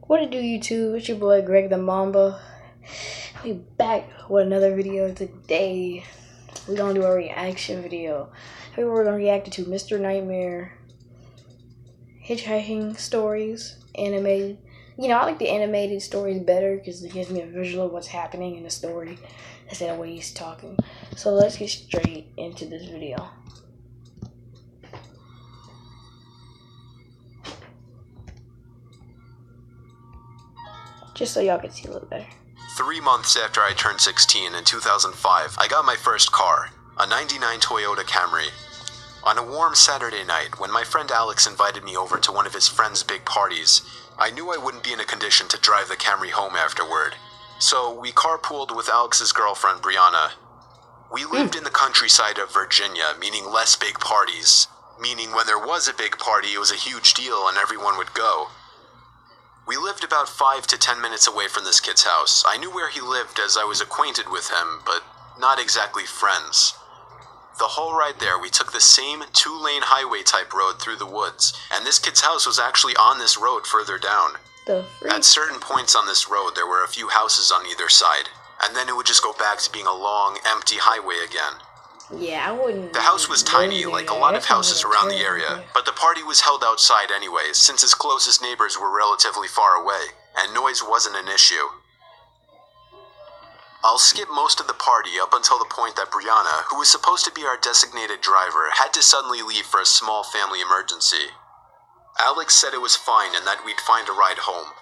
What it do, YouTube? It's your boy Greg the Mamba. We back with another video today. We're gonna do a reaction video. Today we're gonna react to Mr. Nightmare hitchhiking stories, animated. You know, I like the animated stories better because it gives me a visual of what's happening in the story instead of what he's talking. So let's get straight into this video. Just so y'all can see a little better. 3 months after I turned 16 in 2005, I got my first car, a 99 Toyota Camry. On a warm Saturday night, when my friend Alex invited me over to one of his friend's big parties, I knew I wouldn't be in a condition to drive the Camry home afterward. So we carpooled with Alex's girlfriend, Brianna. We lived in the countryside of Virginia, meaning less big parties. Meaning when there was a big party, it was a huge deal and everyone would go. We lived about 5 to 10 minutes away from this kid's house. I knew where he lived as I was acquainted with him, but not exactly friends. The whole ride there, we took the same 2-lane highway type road through the woods, and this kid's house was actually on this road further down. At certain points on this road, there were a few houses on either side, and then it would just go back to being a long, empty highway again. Yeah, I wouldn't. The house was tiny, like a lot of houses around the area, but the party was held outside anyways, since his closest neighbors were relatively far away, and noise wasn't an issue. I'll skip most of the party up until the point that Brianna, who was supposed to be our designated driver, had to suddenly leave for a small family emergency. Alex said it was fine and that we'd find a ride home.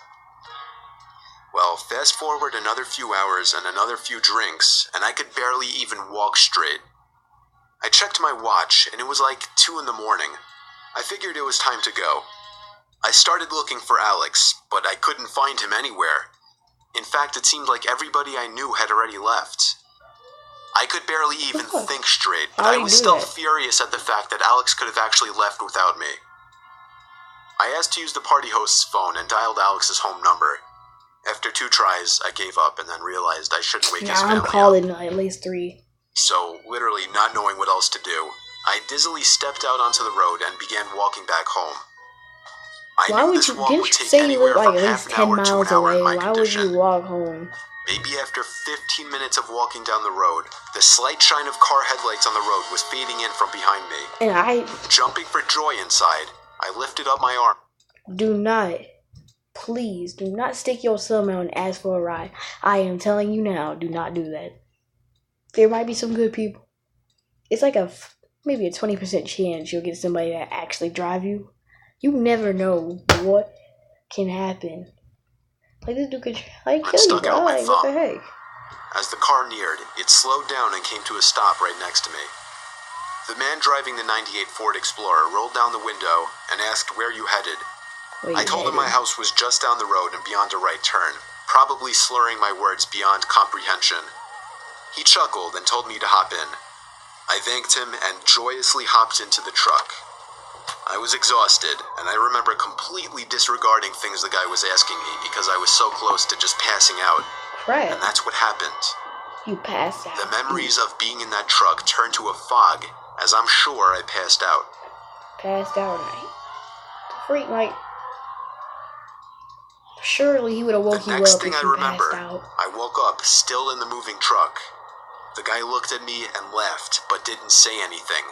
Well, fast forward another few hours and another few drinks, and I could barely even walk straight. I checked my watch, and it was like 2 in the morning. I figured it was time to go. I started looking for Alex, but I couldn't find him anywhere. In fact, it seemed like everybody I knew had already left. I could barely even think straight, but I was still furious at the fact that Alex could have actually left without me. I asked to use the party host's phone and dialed Alex's home number. After 2 tries, I gave up and then realized I shouldn't wake his family up. I'm calling at least 3. So, literally not knowing what else to do, I dizzily stepped out onto the road and began walking back home. Why would you, didn't you say you live like at least 10 miles away? Why would you walk home? Maybe after 15 minutes of walking down the road, the slight shine of car headlights on the road was fading in from behind me. And jumping for joy inside, I lifted up my arm. Do not, please, do not stick your thumb out and ask for a ride. I am telling you now, do not do that. There might be some good people. It's like maybe a 20% chance you'll get somebody that actually drive you. You never know what can happen. Like this dude could kill you, bro. Like what the heck? As the car neared, it slowed down and came to a stop right next to me. The man driving the 98 Ford Explorer rolled down the window and asked where you headed. I told him my house was just down the road and beyond a right turn, probably slurring my words beyond comprehension. He chuckled and told me to hop in. I thanked him and joyously hopped into the truck. I was exhausted, and I remember completely disregarding things the guy was asking me because I was so close to just passing out. Crap. And that's what happened. You passed out. The memories of being in that truck turned to a fog, as I'm sure I passed out. Passed out, right? Freak, like... Surely he would have woke you up if you passed out. The next thing I remember, I woke up still in the moving truck. The guy looked at me and laughed, but didn't say anything.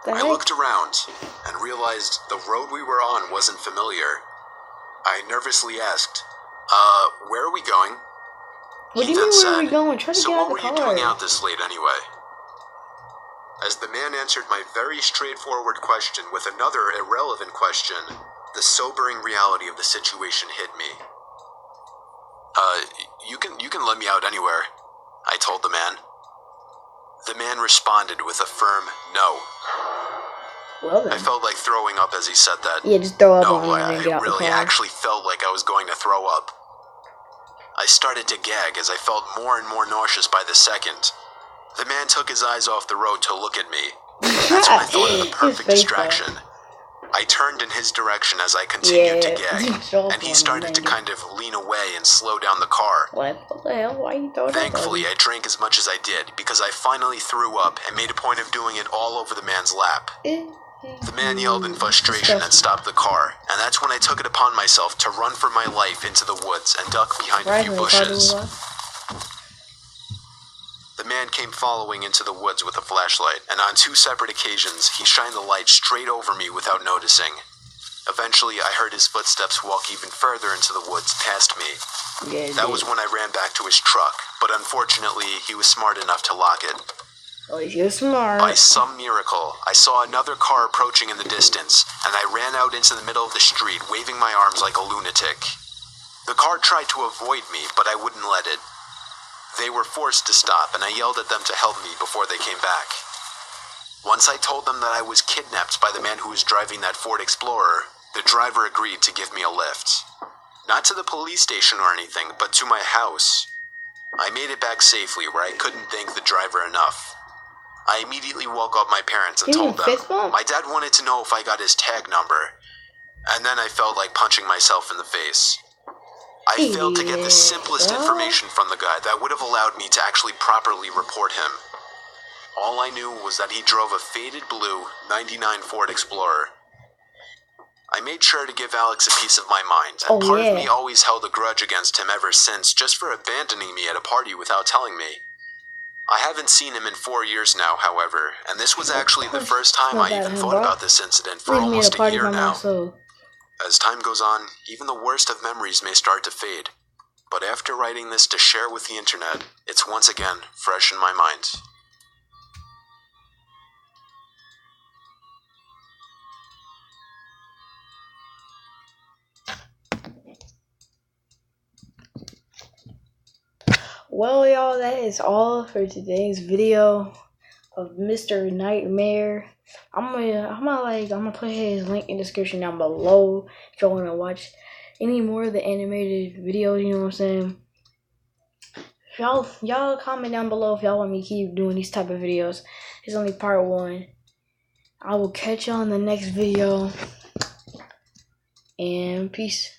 I looked around and realized the road we were on wasn't familiar. I nervously asked, where are we going? What do you mean where are we going? Try to get out of the car. So what were you doing out this late anyway? As the man answered my very straightforward question with another irrelevant question, the sobering reality of the situation hit me. You can let me out anywhere, I told the man. The man responded with a firm no. Well then. I felt like throwing up as he said that. Yeah, just throw up no, on him and get out the car. I really actually felt like I was going to throw up. I started to gag as I felt more and more nauseous by the second. The man took his eyes off the road to look at me. That's when I thought of the perfect distraction. I turned in his direction as I continued to gag, and he started to kind of lean away and slow down the car. What the hell? Why are you throwing up? Thankfully, I drank as much as I did, because I finally threw up and made a point of doing it all over the man's lap. The man yelled in frustration and stopped the car, and that's when I took it upon myself to run for my life into the woods and duck behind a few bushes. The man came following into the woods with a flashlight, and on 2 separate occasions, he shined the light straight over me without noticing. Eventually, I heard his footsteps walk even further into the woods past me. That was when I ran back to his truck, but unfortunately, he was smart enough to lock it. Oh, you're smart. By some miracle, I saw another car approaching in the distance, and I ran out into the middle of the street, waving my arms like a lunatic. The car tried to avoid me, but I wouldn't let it. They were forced to stop, and I yelled at them to help me before they came back. Once I told them that I was kidnapped by the man who was driving that Ford Explorer, the driver agreed to give me a lift. Not to the police station or anything, but to my house. I made it back safely, where I couldn't thank the driver enough. I immediately woke up my parents and told them. My dad wanted to know if I got his tag number, and then I felt like punching myself in the face. I failed to get the simplest information from the guy that would have allowed me to actually properly report him. All I knew was that he drove a faded blue '99 Ford Explorer. I made sure to give Alex a piece of my mind, and part of me always held a grudge against him ever since, just for abandoning me at a party without telling me. I haven't seen him in 4 years now, however, and this was actually the first time I even thought about this incident for almost a year now. As time goes on, even the worst of memories may start to fade, but after writing this to share with the internet, it's once again fresh in my mind. Well, y'all, that is all for today's video of Mr. Nightmare. I'm gonna put his link in the description down below if y'all wanna watch any more of the animated videos. You know what I'm saying? Y'all comment down below if y'all want me to keep doing these type of videos. It's only part 1. I will catch y'all in the next video, and peace.